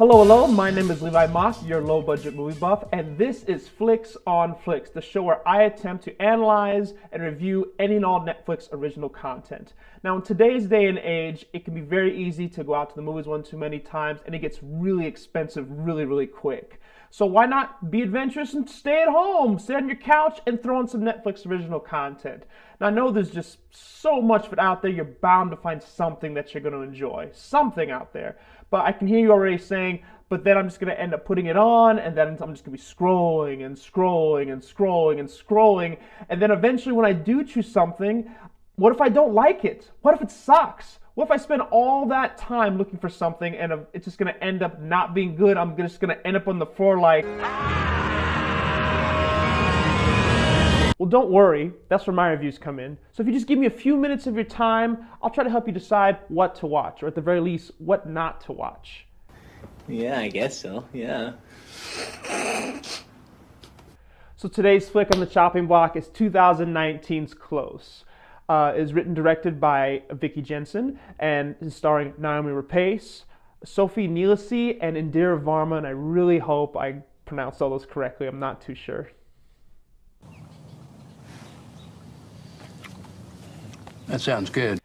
Hello, my name is Levi Moss, your low-budget movie buff, and this is Flix on Flix, the show where I attempt to analyze and review any and all Netflix original content. Now, in today's day and age, it can be very easy to go out to the movies one too many times, and it gets really expensive really quick. So why not be adventurous and stay at home, sit on your couch, and throw in some Netflix original content? Now, I know there's just so much of it out there, you're bound to find something that you're going to enjoy. Something out there. But I can hear you already saying, but then I'm just going to end up putting it on, and then I'm just going to be scrolling, and then eventually when I do choose something, what if I don't like it? What if it sucks? What if I spend all that time looking for something and it's just going to end up not being good? I'm just going to end up on the floor like... Well, don't worry. That's where my reviews come in. So if you just give me a few minutes of your time, I'll try to help you decide what to watch, or at the very least, what not to watch. Yeah, I guess so. Yeah. So today's flick on the chopping block is 2019's Close. Is written and directed by Vicky Jensen and is starring Naomi Rapace, Sophie Nilesi, and Indira Varma, and I really hope I pronounced all those correctly. I'm not too sure. That sounds good.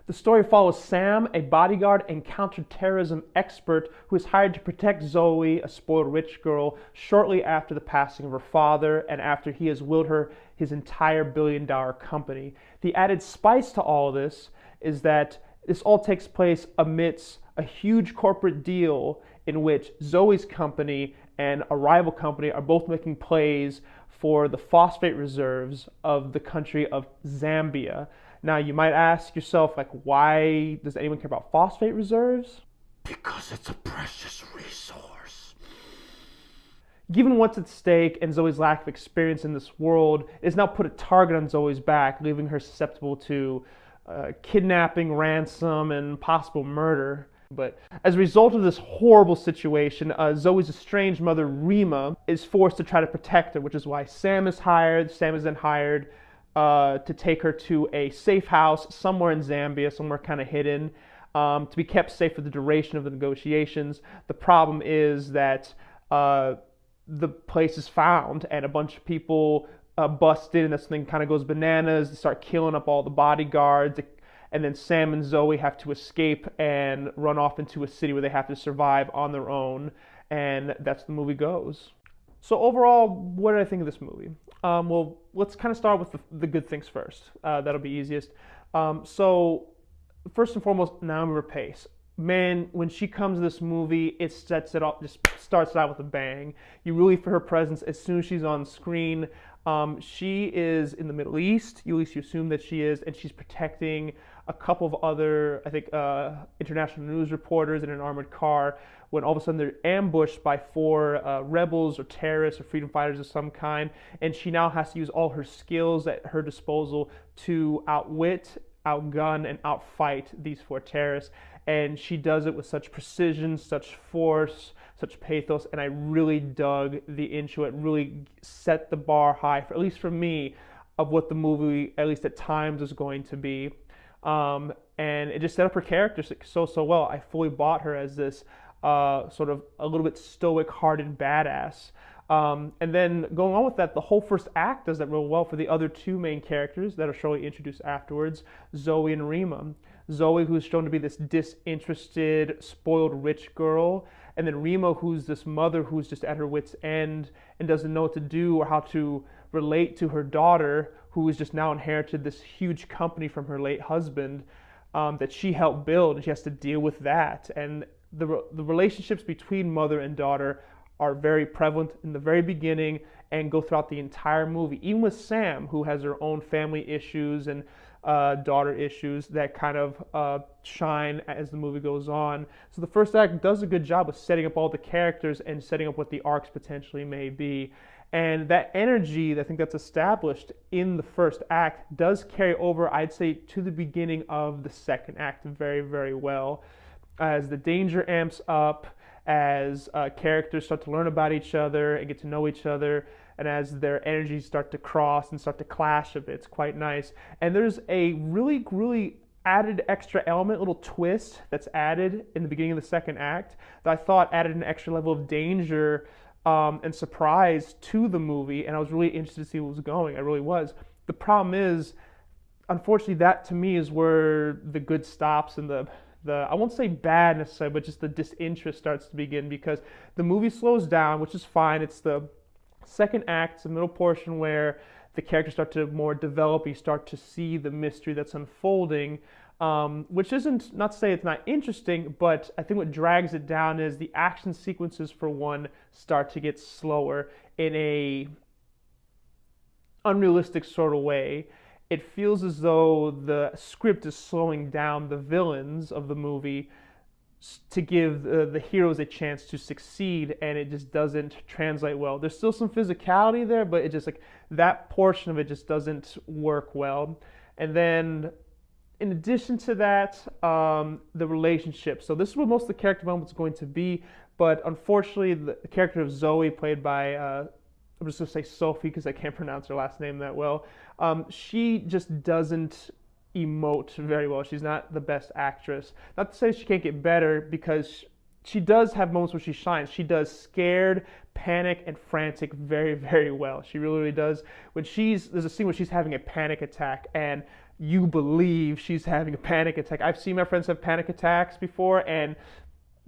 The story follows Sam, a bodyguard and counterterrorism expert who is hired to protect Zoe, a spoiled rich girl, shortly after the passing of her father and after he has willed her his entire billion-dollar company. The added spice to all of this is that this all takes place amidst a huge corporate deal in which Zoe's company and a rival company are both making plays for the phosphate reserves of the country of Zambia. Now, you might ask yourself, like, why does anyone care about phosphate reserves? Because it's a precious resource. Given what's at stake and Zoe's lack of experience in this world, it has now put a target on Zoe's back, leaving her susceptible to kidnapping, ransom, and possible murder. But as a result of this horrible situation, Zoe's estranged mother, Rima, is forced to try to protect her, which is why Sam is hired. Sam is then hired to take her to a safe house somewhere in Zambia, somewhere kind of hidden, to be kept safe for the duration of the negotiations. The problem is that the place is found and a bunch of people bust in, and this thing kind of goes bananas. They start killing up all the bodyguards, and then Sam and Zoe have to escape and run off into a city where they have to survive on their own, and that's the movie goes. So overall, what did I think of this movie? Well, let's kind of start with the good things first. That'll be easiest. So first and foremost, Naomi Rapace. Man, when she comes to this movie, it sets it up, just starts it out with a bang. You really feel her presence as soon as she's on screen. She is in the Middle East, at least you assume that she is, and she's protecting a couple of other, I think, international news reporters in an armored car when all of a sudden they're ambushed by four rebels or terrorists or freedom fighters of some kind, and she now has to use all her skills at her disposal to outwit, outgun, and outfight these four terrorists. And she does it with such precision, such force, such pathos, and I really dug the intro. It really set the bar high, at least for me, of what the movie, at least at times, is going to be. And it just set up her character so well. I fully bought her as this sort of a little bit stoic-hearted badass. And then going on with that, the whole first act does that real well for the other two main characters that are shortly introduced afterwards, Zoe and Rima. Zoe, who's shown to be this disinterested, spoiled rich girl, and then Rima, who's this mother who's just at her wit's end and doesn't know what to do or how to relate to her daughter, who has just now inherited this huge company from her late husband that she helped build, and she has to deal with that. And the relationships between mother and daughter are very prevalent in the very beginning and go throughout the entire movie. Even with Sam, who has her own family issues and daughter issues that kind of shine as the movie goes on. So the first act does a good job of setting up all the characters and setting up what the arcs potentially may be. And that energy, I think that's established in the first act, does carry over, I'd say, to the beginning of the second act very well. As the danger amps up, as characters start to learn about each other and get to know each other, and as their energies start to cross and start to clash a bit, it's quite nice. And there's a really added extra element, little twist that's added in the beginning of the second act that I thought added an extra level of danger and surprise to the movie, and I was really interested to see what was going. I really was. The problem is, unfortunately, that to me is where the good stops and the I won't say bad necessarily, but just the disinterest starts to begin, because the movie slows down, which is fine. It's the second act, the middle portion, where the characters start to more develop. You start to see the mystery that's unfolding, which isn't, not to say it's not interesting, but I think what drags it down is the action sequences, for one, start to get slower in a unrealistic sort of way. It feels as though the script is slowing down the villains of the movie to give the heroes a chance to succeed, and it just doesn't translate well. There's still some physicality there, but it just, like, that portion of it just doesn't work well. And then in addition to that, the relationship. So this is what most of the character development is going to be, but unfortunately the character of Zoe, played by I'm just going to say Sophie because I can't pronounce her last name that well. She just doesn't emote very well. She's not the best actress. Not to say she can't get better, because she does have moments where she shines. She does scared, panic, and frantic very, very well. She really, really does. There's a scene where she's having a panic attack, and you believe she's having a panic attack. I've seen my friends have panic attacks before, and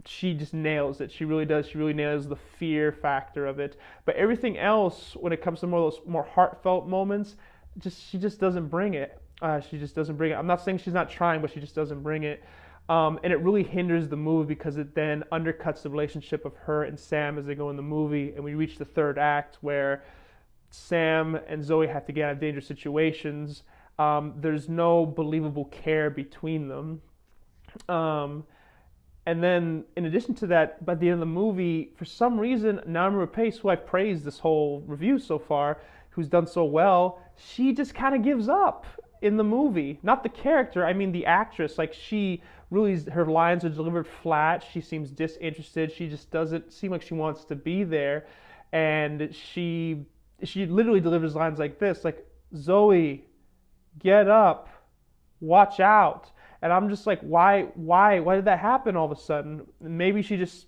she just nails it. She really does. She really nails the fear factor of it. But everything else, when it comes to more of those more heartfelt moments, she just doesn't bring it. She just doesn't bring it. I'm not saying she's not trying, but she just doesn't bring it. And it really hinders the movie, because it then undercuts the relationship of her and Sam as they go in the movie. And we reach the third act where Sam and Zoe have to get out of dangerous situations. There's no believable care between them. And then, in addition to that, by the end of the movie, for some reason, Naomi Pace, who I've praised this whole review so far, who's done so well, she just kind of gives up in the movie. Not the character, I mean the actress. Like, she really, her lines are delivered flat. She seems disinterested. She just doesn't seem like she wants to be there. And she literally delivers lines like this, like, Zoe, get up, watch out. And I'm just like, why did that happen all of a sudden? Maybe she just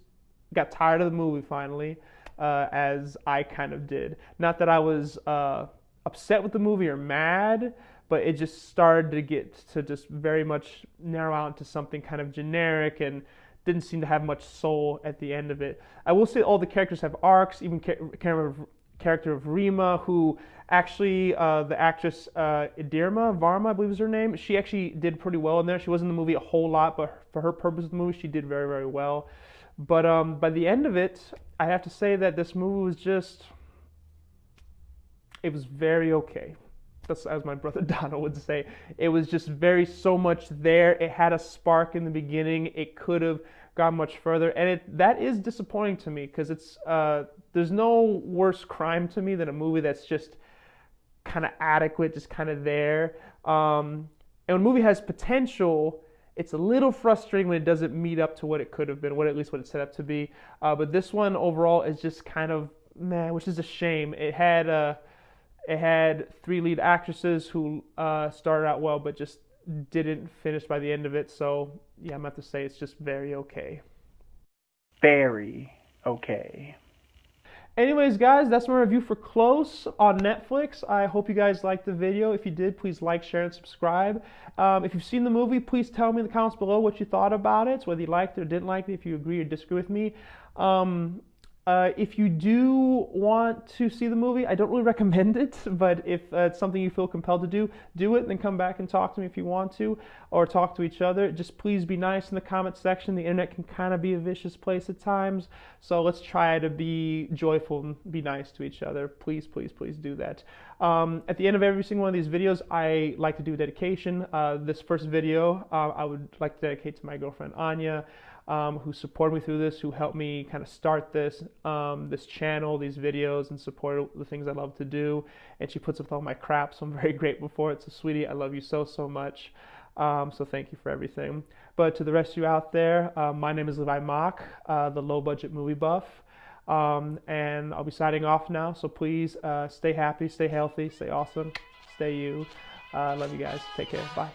got tired of the movie finally, as I kind of did. Not that I was upset with the movie or mad, but it just started to get to just very much narrow out into something kind of generic, and didn't seem to have much soul at the end of it. I will say all the characters have arcs, even character of Rima, who actually, the actress Idirma Varma, I believe is her name, she actually did pretty well in there. She wasn't in the movie a whole lot, but for her purpose of the movie, she did very, very well. But by the end of it, I have to say that this movie was just, it was very okay. That's, as my brother Donald would say, it was just so much there. It had a spark in the beginning. It could have gone much further, and that is disappointing to me, because it's there's no worse crime to me than a movie that's just kind of adequate, just kind of there. And when a movie has potential, it's a little frustrating when it doesn't meet up to what it could have been, at least what it's set up to be. But this one overall is just kind of meh, which is a shame. It had three lead actresses who started out well, but just didn't finish by the end of it. So yeah, I'm going to have to say it's just very okay. Very okay. Anyways, guys, that's my review for Close on Netflix. I hope you guys liked the video. If you did, please like, share, and subscribe. If you've seen the movie, please tell me in the comments below what you thought about it, whether you liked it or didn't like it, if you agree or disagree with me. If you do want to see the movie, I don't really recommend it, but if it's something you feel compelled to do it, then come back and talk to me if you want to, or talk to each other. Just please be nice in the comment section. The internet can kind of be a vicious place at times, so let's try to be joyful and be nice to each other. Please, please, please do that. At the end of every single one of these videos, I like to do a dedication. This first video, I would like to dedicate to my girlfriend, Anya, who supported me through this, who helped me kind of start this this channel, these videos, and support the things I love to do. And she puts up with all my crap, so I'm very grateful for it. So sweetie, I love you so, so much. So thank you for everything. But to the rest of you out there, my name is Levi Mock, the low budget movie buff. And I'll be signing off now. So please stay happy, stay healthy, stay awesome, stay you. Love you guys. Take care. Bye.